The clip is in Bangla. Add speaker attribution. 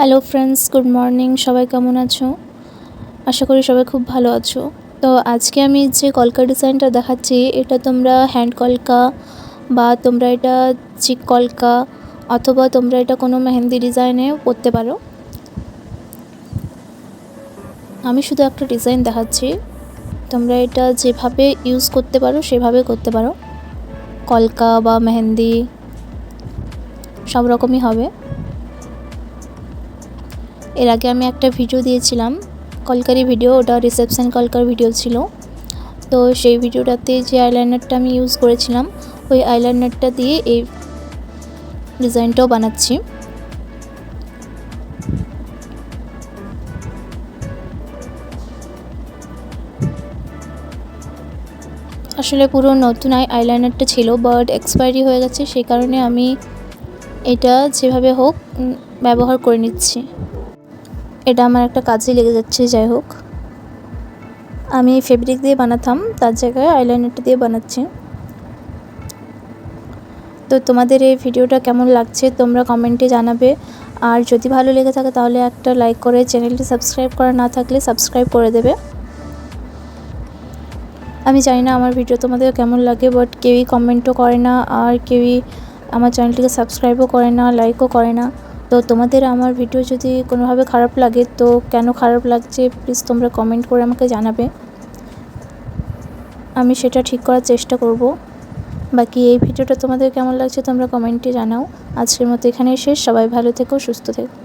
Speaker 1: Hello friends, good morning. সবাই কেমন আছো? আশা করি সবাই খুব ভালো আছো। তো আজকে আমি যে কলকা ডিজাইনটা দেখাচ্ছি, এটা তোমরা হ্যান্ড কলকা বা তোমরা এটা চিক কলকা অথবা তোমরা এটা কোনো মেহেন্দি ডিজাইনে করতে পারো। আমি শুধু একটা ডিজাইন দেখাচ্ছি, তোমরা এটা যেভাবে ইউজ করতে পারো সেভাবে করতে পারো। কলকা বা মেহেন্দি সব রকমই হবে। এর আগে আমি একটা ভিডিও দিয়েছিলাম, কলকারি ভিডিও, ওটা রিসেপশন কলকার ভিডিও ছিল। তো সেই ভিডিওটাতে যে আইলাইনারটা আমি ইউজ করেছিলাম, ওই আইলাইনারটা দিয়ে এই ডিজাইনটাও বানাচ্ছি। আসলে পুরো নতুন আইলাইনারটা ছিল, বাট এক্সপায়ারি হয়ে গেছে, সেই কারণে আমি এটা যেভাবে হোক ব্যবহার করে নিচ্ছি। এটা আমার একটা কাজে লেগে যাচ্ছে। যাই হোক, আমি ফেব্রিক দিয়ে বানাতাম, তার জায়গায় আইলাইনারটা দিয়ে বানাচ্ছি। তো তোমাদের এই ভিডিওটা কেমন লাগছে তোমরা কমেন্টে জানাবে। আর যদি ভালো লেগে থাকে তাহলে একটা লাইক করে, চ্যানেলটি সাবস্ক্রাইব করা না থাকলে সাবস্ক্রাইব করে দেবে। আমি জানি না আমার ভিডিও তোমাদের কেমন লাগে, বাট কেউই কমেন্টও করে না, আর কেউই আমার চ্যানেলটিকে সাবস্ক্রাইবও করে না, লাইকও করে না। তো তোমাদের আমার ভিডিও যদি কোনোভাবে খারাপ লাগে, তো কেন খারাপ লাগছে প্লিজ তোমরা কমেন্ট করে আমাকে জানাবে, আমি সেটা ঠিক করার চেষ্টা করব। বাকি এই ভিডিওটা তোমাদের কেমন লাগছে তোমরা কমেন্টে জানাও। আজকের মতো এখানেই শেষ। সবাই ভালো থেকো, সুস্থ থেকো।